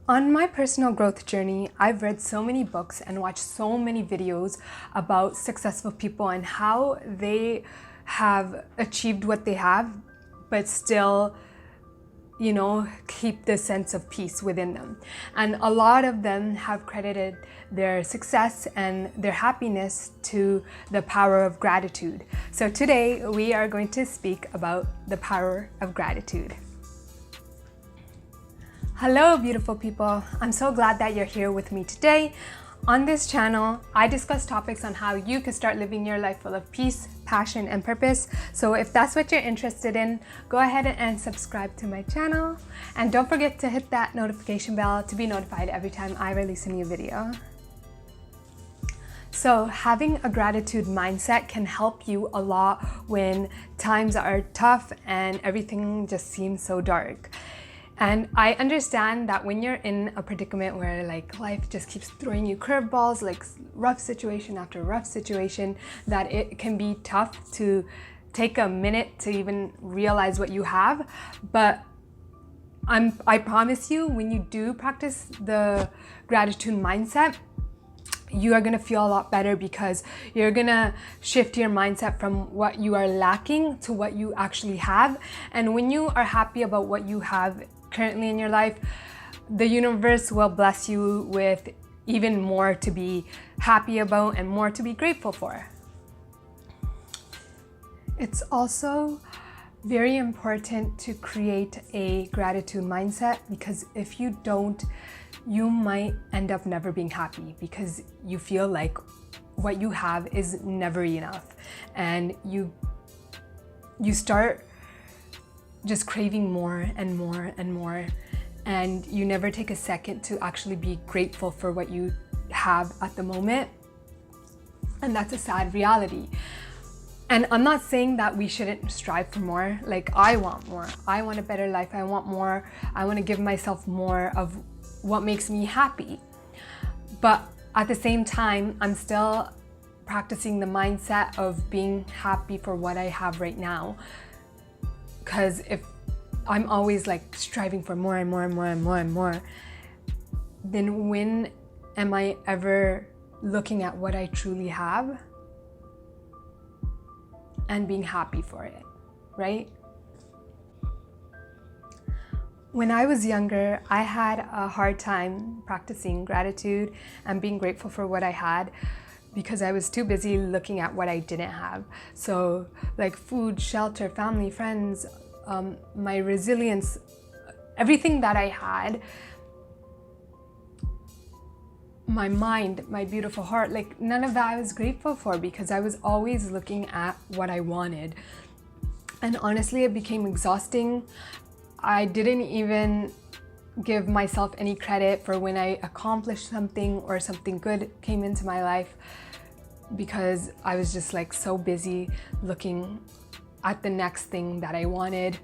On my personal growth journey, I've read so many books and watched so many videos about successful people and how they have achieved what they have, but still, keep this sense of peace within them. And a lot of them have credited their success and their happiness to the power of gratitude. So today we are going to speak about the power of gratitude. Hello, beautiful people. I'm so glad that you're here with me today. On this channel, I discuss topics on how you can start living your life full of peace, passion, and purpose. So if that's what you're interested in, go ahead and subscribe to my channel. And don't forget to hit that notification bell to be notified every time I release a new video. So having a gratitude mindset can help you a lot when times are tough and everything just seems so dark. And I understand that when you're in a predicament where life just keeps throwing you curveballs, rough situation after rough situation, that it can be tough to take a minute to even realize what you have. But I promise you, when you do practice the gratitude mindset, you are gonna feel a lot better because you're gonna shift your mindset from what you are lacking to what you actually have. And when you are happy about what you have currently in your life, the universe will bless you with even more to be happy about and more to be grateful for. It's also very important to create a gratitude mindset, because if you don't, you might end up never being happy because you feel like what you have is never enough, and you start just craving more and more and more, and you never take a second to actually be grateful for what you have at the moment. And that's a sad reality. And I'm not saying that we shouldn't strive for more. I want more. I want a better life. I want more. I want to give myself more of what makes me happy. But at the same time, I'm still practicing the mindset of being happy for what I have right now. Because if I'm always striving for more and more and more and more and more, then when am I ever looking at what I truly have and being happy for it, right? When I was younger, I had a hard time practicing gratitude and being grateful for what I had because I was too busy looking at what I didn't have. So food, shelter, family, friends, my resilience, everything that I had, my mind, my beautiful heart, none of that I was grateful for because I was always looking at what I wanted. And honestly, it became exhausting. I didn't even give myself any credit for when I accomplished something or something good came into my life, because I was just so busy looking at the next thing that I wanted.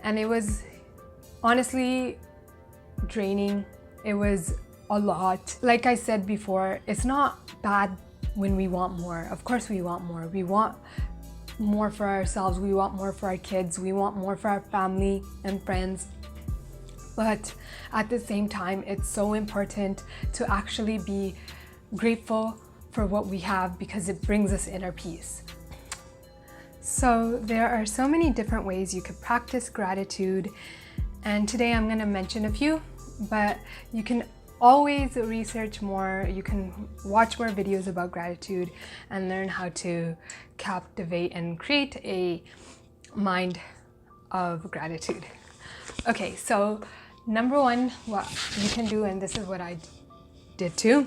And it was honestly draining. It was a lot. Like I said before, it's not bad when we want more. Of course we want more. We want more for ourselves. We want more for our kids. We want more for our family and friends. But at the same time, it's so important to actually be grateful for what we have, because it brings us inner peace. So there are so many different ways you could practice gratitude, and today I'm going to mention a few, but you can always research more. You can watch more videos about gratitude and learn how to captivate and create a mind of gratitude. Okay, so number one, what you can do, and this is what I did too,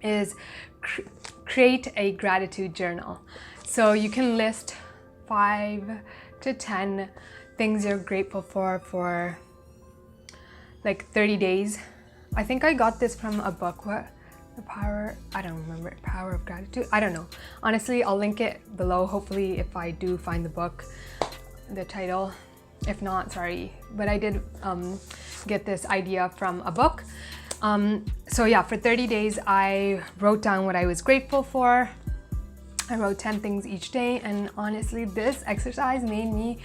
is create a gratitude journal. So you can list 5 to 10 things you're grateful for 30 days. I think I got this from a book. I don't remember. Power of Gratitude? I don't know. Honestly, I'll link it below, hopefully, if I do find the book, the title. If not, sorry. But I did get this idea from a book. So yeah, for 30 days, I wrote down what I was grateful for. I wrote 10 things each day, and honestly, this exercise made me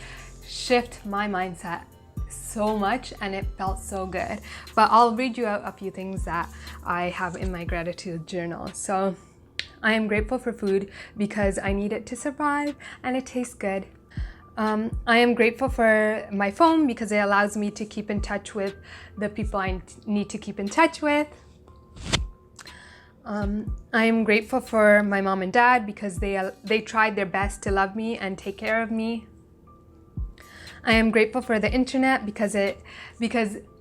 shift my mindset so much and it felt so good. But I'll read you out a few things that I have in my gratitude journal. So I am grateful for food because I need it to survive and it tastes good. I am grateful for my phone because it allows me to keep in touch with the people I need to keep in touch with. I am grateful for my mom and dad because they tried their best to love me and take care of me. I am grateful for the internet because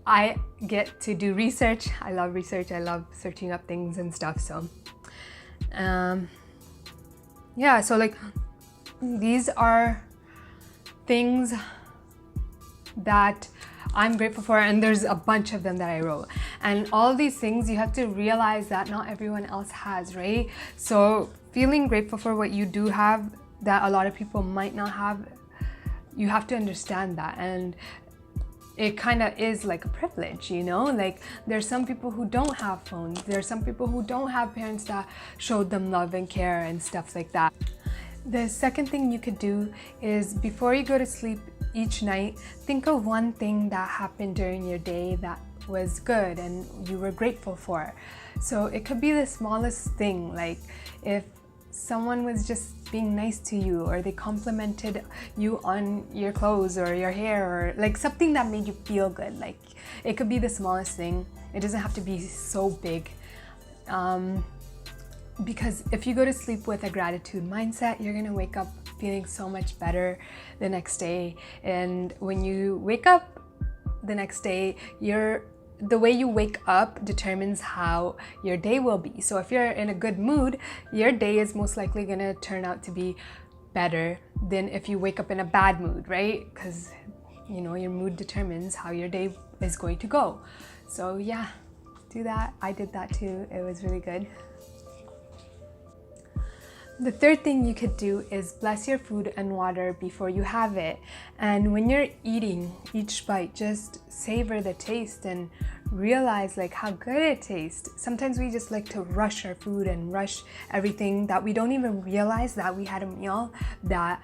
I get to do research. I love research. I love searching up things and stuff. So, yeah. So like, these are things that I'm grateful for, and there's a bunch of them that I wrote. And all of these things, you have to realize that not everyone else has, right? So feeling grateful for what you do have that a lot of people might not have, you have to understand that. And it kind of is like a privilege, you know? Like, there's some people who don't have phones. There's some people who don't have parents that showed them love and care and stuff like that. The second thing you could do is, before you go to sleep each night, think of one thing that happened during your day that was good and you were grateful for. So it could be the smallest thing, like if someone was just being nice to you, or they complimented you on your clothes or your hair, or like something that made you feel good. Like, it could be the smallest thing. It doesn't have to be so big. Because if you go to sleep with a gratitude mindset, you're gonna wake up feeling so much better the next day. And when you wake up the next day, the way you wake up determines how your day will be. So if you're in a good mood, your day is most likely gonna turn out to be better than if you wake up in a bad mood, right? Because, you know, your mood determines how your day is going to go. So yeah, do that. I did that too. It was really good. The third thing you could do is bless your food and water before you have it. And when you're eating each bite, just savor the taste and realize like how good it tastes. Sometimes we just like to rush our food and rush everything, that we don't even realize that we had a meal that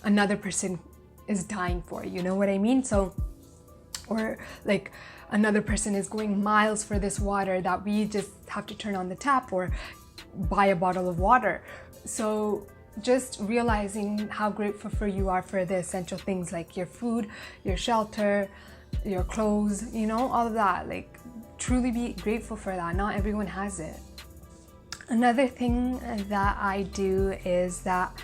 another person is dying for, you know what I mean? So, or like another person is going miles for this water that we just have to turn on the tap or buy a bottle of water. So just realizing how grateful you are for the essential things like your food, your shelter, your clothes, you know, all of that. Like, truly be grateful for that. Not everyone has it. Another thing that I do is that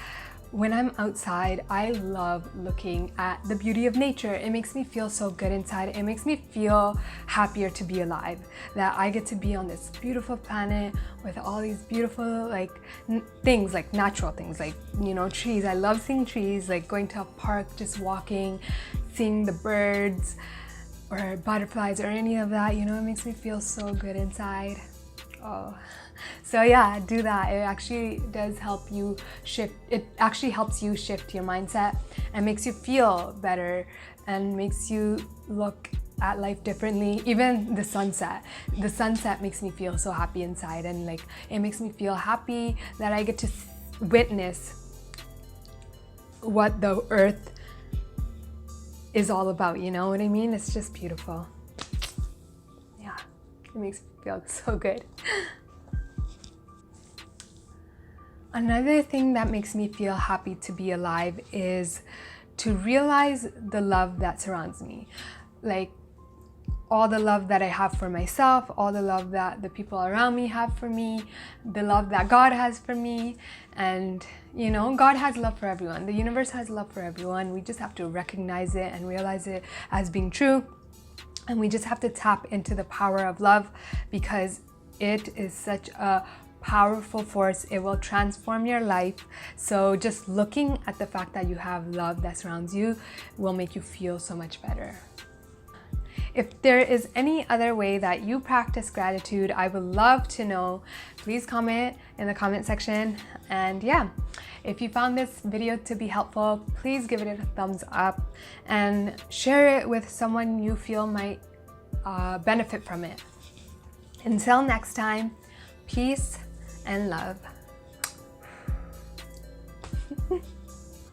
when I'm outside, I love looking at the beauty of nature. It makes me feel so good inside. It makes me feel happier to be alive, that I get to be on this beautiful planet with all these beautiful like things, like natural things, like, you know, trees. I love seeing trees, like going to a park, just walking, seeing the birds or butterflies or any of that, you know, it makes me feel so good inside. Oh, so yeah, do that. It actually does help you shift. It actually helps you shift your mindset and makes you feel better and makes you look at life differently. Even the sunset makes me feel so happy inside, and like it makes me feel happy that I get to witness what the earth is all about. You know what I mean? It's just beautiful. Yeah, it makes me feel so good. Another thing that makes me feel happy to be alive is to realize the love that surrounds me. Like all the love that I have for myself, all the love that the people around me have for me, the love that God has for me. And you know, God has love for everyone. The universe has love for everyone. We just have to recognize it and realize it as being true. And we just have to tap into the power of love, because it is such a powerful force. It will transform your life. So just looking at the fact that you have love that surrounds you will make you feel so much better. If there is any other way that you practice gratitude, I would love to know. Please comment in the comment section. And yeah, if you found this video to be helpful, please give it a thumbs up and share it with someone you feel might benefit from it. Until next time, peace and love.